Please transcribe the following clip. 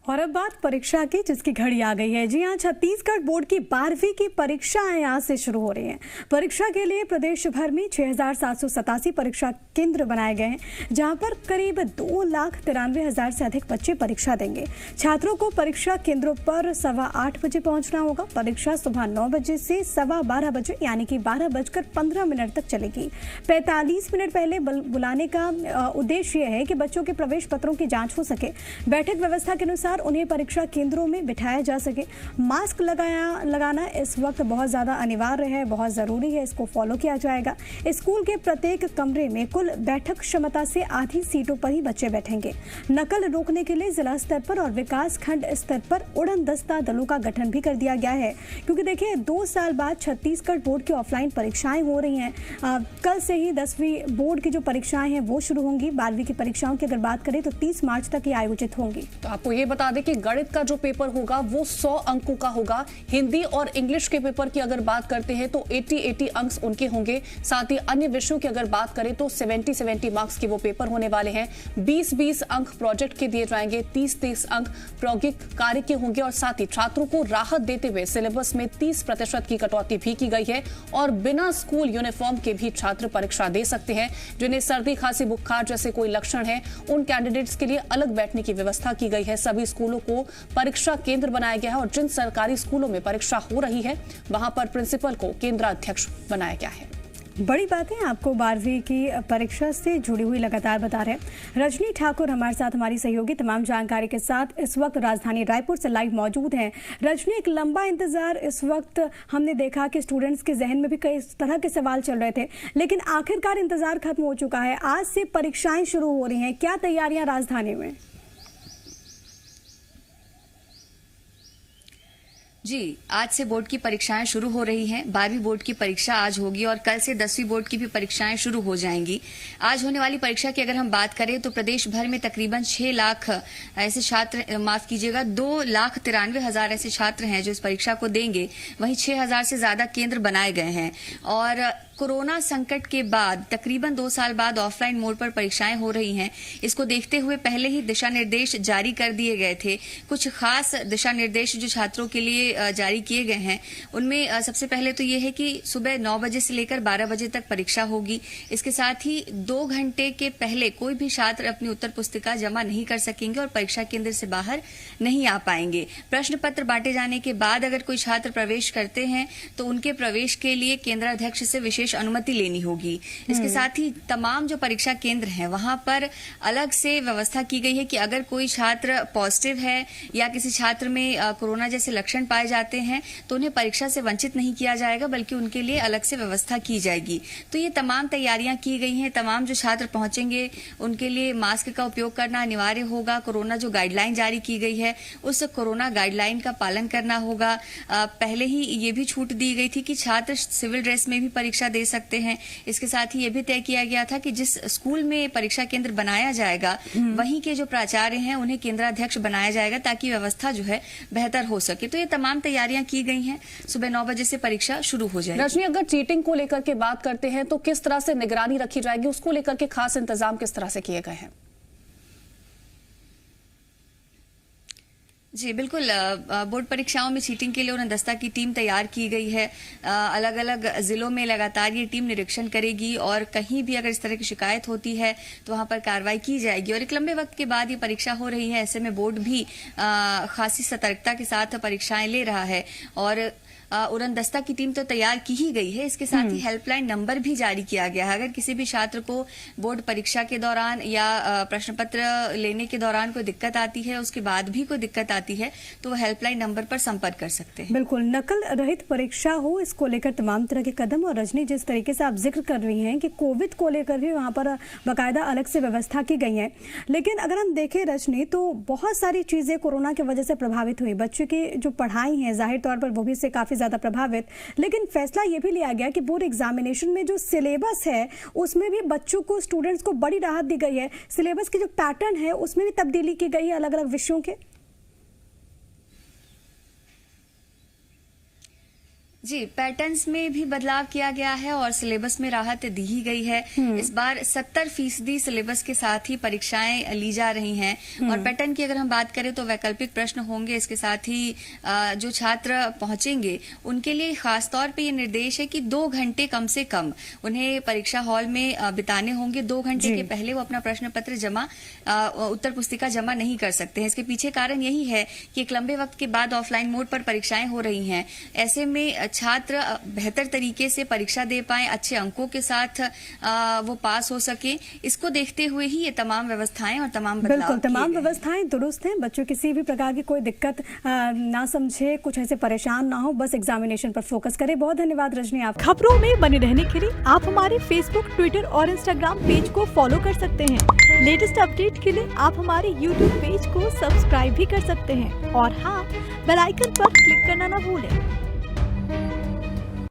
और अब बात परीक्षा की, जिसकी घड़ी आ गई है। जी हाँ, छत्तीसगढ़ बोर्ड की 12वीं की परीक्षाएं आज से शुरू हो रही हैं। परीक्षा के लिए प्रदेश भर में 6,787 परीक्षा केंद्र बनाए गए हैं, जहां पर करीब 2,93,000 से अधिक बच्चे परीक्षा देंगे। छात्रों को परीक्षा केंद्रों पर 8:15 बजे पहुंचना होगा। परीक्षा सुबह 9 बजे से 12:15 बजे यानी कि 12:15 तक चलेगी। 45 मिनट पहले बुलाने का उद्देश्य यह है कि बच्चों के प्रवेश पत्रों की जाँच हो सके। बैठक व्यवस्था के अनुसार उन्हें परीक्षा केंद्रों में बिठाया जा सके। मास्क लगाना इस वक्त बहुत ज्यादा अनिवार्य है, बहुत जरूरी है, इसको फॉलो किया जाएगा। स्कूल के प्रत्येक कमरे में कुल बैठक क्षमता से आधी सीटों पर ही बच्चे बैठेंगे। नकल रोकने के लिए जिला स्तर पर और विकास खंड स्तर पर उड़न दस्ता दलों का गठन भी कर दिया गया है, क्योंकि देखिए 2 साल बाद छत्तीसगढ़ बोर्ड की ऑफलाइन परीक्षाएं हो रही हैं। कल से ही 10वीं बोर्ड की जो परीक्षाएं हैं वो शुरू होंगी। 12वीं की परीक्षाओं की अगर बात करें तो 30 मार्च तक ये आयोजित होंगी। तो आपको ये बता दें कि गणित का जो पेपर होगा वो 100 अंकों का होगा। हिंदी और इंग्लिश के पेपर की अगर बात करते हैं तो 80 अंक उनके होंगे। साथ ही अन्य विषयों की अगर बात करें तो 70 मार्क्स के वो पेपर होने वाले हैं। 20 अंक प्रोजेक्ट के दिए जाएंगे, 30 अंक प्रायोगिक कार्य के होंगे। और साथ ही छात्रों को राहत देते हुए सिलेबस में 30% की कटौती भी की गई है। और बिना स्कूल यूनिफॉर्म के भी छात्र परीक्षा दे सकते हैं। जिन्हें सर्दी, खांसी, बुखार जैसे कोई लक्षण है, उन कैंडिडेट्स के लिए अलग बैठने की व्यवस्था की गई है। सभी स्कूलों को परीक्षा केंद्र बनाया गया है और जिन सरकारी स्कूलों में परीक्षा हो रही है वहां पर प्रिंसिपल को केंद्राध्यक्ष बनाया गया है। बड़ी बात है, आपको 12वीं की परीक्षा से जुड़ी हुई लगातार बता रहे हैं। रजनी ठाकुर हमारे साथ, हमारी सहयोगी, तमाम जानकारी के साथ इस वक्त राजधानी रायपुर से लाइव मौजूद हैं। रजनी, एक लंबा इंतजार इस वक्त हमने देखा कि स्टूडेंट्स के जहन में भी कई तरह के सवाल चल रहे थे, लेकिन आखिरकार इंतजार खत्म हो चुका है। आज से परीक्षाएं शुरू हो रही हैं, क्या तैयारियां राजधानी में? जी, आज से बोर्ड की परीक्षाएं शुरू हो रही हैं। 12वीं बोर्ड की परीक्षा आज होगी और कल से 10वीं बोर्ड की भी परीक्षाएं शुरू हो जाएंगी। आज होने वाली परीक्षा की अगर हम बात करें तो प्रदेश भर में तकरीबन 6 लाख ऐसे छात्र, माफ कीजिएगा, 2,93,000 ऐसे छात्र हैं जो इस परीक्षा को देंगे। वहीं 6,000 से ज्यादा केंद्र बनाए गए हैं। और कोरोना संकट के बाद तकरीबन 2 साल बाद ऑफलाइन मोड पर परीक्षाएं हो रही हैं। इसको देखते हुए पहले ही दिशा निर्देश जारी कर दिए गए थे। कुछ खास दिशा निर्देश जो छात्रों के लिए जारी किए गए हैं, उनमें सबसे पहले तो ये है कि सुबह 9 बजे से लेकर 12 बजे तक परीक्षा होगी। इसके साथ ही 2 घंटे के पहले कोई भी छात्र अपनी उत्तर पुस्तिका जमा नहीं कर सकेंगे और परीक्षा केंद्र से बाहर नहीं आ पाएंगे। प्रश्न पत्र बांटे जाने के बाद अगर कोई छात्र प्रवेश करते हैं तो उनके प्रवेश के लिए केंद्राध्यक्ष से विशेष अनुमति लेनी होगी। इसके साथ ही तमाम जो परीक्षा केंद्र हैं वहां पर अलग से व्यवस्था की गई है कि अगर कोई छात्र पॉजिटिव है या किसी छात्र में कोरोना जैसे लक्षण पाए जाते हैं तो उन्हें परीक्षा से वंचित नहीं किया जाएगा, बल्कि उनके लिए अलग से व्यवस्था की जाएगी। तो ये तमाम तैयारियां की गई हैं। तमाम जो छात्र पहुंचेंगे उनके लिए मास्क का उपयोग करना अनिवार्य होगा। कोरोना जो गाइडलाइन जारी की गई है उस कोरोना गाइडलाइन का पालन करना होगा। पहले ही ये भी छूट दी गई थी कि छात्र सिविल ड्रेस में भी परीक्षा दे सकते हैं। इसके साथ ही यह भी तय किया गया था कि जिस स्कूल में परीक्षा केंद्र बनाया जाएगा वहीं के जो प्राचार्य हैं उन्हें केंद्राध्यक्ष बनाया जाएगा, ताकि व्यवस्था जो है बेहतर हो सके। तो ये तमाम तैयारियां की गई हैं। सुबह 9 बजे से परीक्षा शुरू हो जाएगी। रजनी, अगर चीटिंग को लेकर के बात करते हैं तो किस तरह से निगरानी रखी जाएगी, उसको लेकर के खास इंतजाम किस तरह से किए गए हैं? जी बिल्कुल, बोर्ड परीक्षाओं में चीटिंग के लिए उड़न दस्ता की टीम तैयार की गई है। अलग अलग जिलों में लगातार ये टीम निरीक्षण करेगी और कहीं भी अगर इस तरह की शिकायत होती है तो वहां पर कार्रवाई की जाएगी। और एक लंबे वक्त के बाद ये परीक्षा हो रही है, ऐसे में बोर्ड भी खासी सतर्कता के साथ परीक्षाएं ले रहा है। और उड़न दस्ता की टीम तो तैयार की ही गई है। इसके साथ ही हेल्पलाइन नंबर भी जारी किया गया है। अगर किसी भी छात्र को बोर्ड परीक्षा के दौरान या प्रश्न पत्र लेने के दौरान कोई दिक्कत आती है, उसके बाद भी कोई दिक्कत आती है, तो वो हेल्पलाइन नंबर पर संपर्क कर सकते हैं। बिल्कुल, नकल रहित परीक्षा हो, इसको लेकर तमाम तरह के कदम। और रजनी, जिस तरीके से आप जिक्र कर रही हैं कि कोविड को लेकर भी वहां पर बाकायदा अलग से व्यवस्था की गई है, लेकिन अगर हम देखें रजनी तो बहुत सारी चीजें कोरोना की वजह से प्रभावित हुई। बच्चों की जो पढ़ाई है जाहिर तौर पर वो भी इससे काफी ज्यादा प्रभावित, लेकिन फैसला यह भी लिया गया कि बोर्ड एग्जामिनेशन में जो सिलेबस है उसमें भी बच्चों को, स्टूडेंट्स को बड़ी राहत दी गई है। सिलेबस की जो पैटर्न है उसमें भी तब्दीली की गई है अलग अलग विषयों के। जी, पैटर्न्स में भी बदलाव किया गया है और सिलेबस में राहत दी ही गई है। इस बार 70% सिलेबस के साथ ही परीक्षाएं ली जा रही हैं और पैटर्न की अगर हम बात करें तो वैकल्पिक प्रश्न होंगे। इसके साथ ही जो छात्र पहुंचेंगे उनके लिए खास तौर पे ये निर्देश है कि 2 घंटे कम से कम उन्हें परीक्षा हॉल में बिताने होंगे। 2 घंटे के पहले वो अपना प्रश्न पत्र उत्तर पुस्तिका जमा नहीं कर सकते हैं। इसके पीछे कारण यही है कि एक लंबे वक्त के बाद ऑफलाइन मोड पर परीक्षाएं हो रही हैं। ऐसे में छात्र बेहतर तरीके से परीक्षा दे पाएं, अच्छे अंकों के साथ वो पास हो सके, इसको देखते हुए ही ये तमाम व्यवस्थाएं और तमाम बदलाव बिल्कुल, तमाम व्यवस्थाएं दुरुस्त हैं। बच्चों किसी भी प्रकार की कोई दिक्कत ना समझे, कुछ ऐसे परेशान ना हो, बस एग्जामिनेशन पर फोकस करें। बहुत धन्यवाद रजनी। आप खबरों में बने रहने के लिए आप हमारे फेसबुक, ट्विटर और इंस्टाग्राम पेज को फॉलो कर सकते हैं। लेटेस्ट अपडेट के लिए आप हमारे यूट्यूब पेज को सब्सक्राइब भी कर सकते हैं और हाँ, बेल आइकन पर क्लिक करना ना भूलें।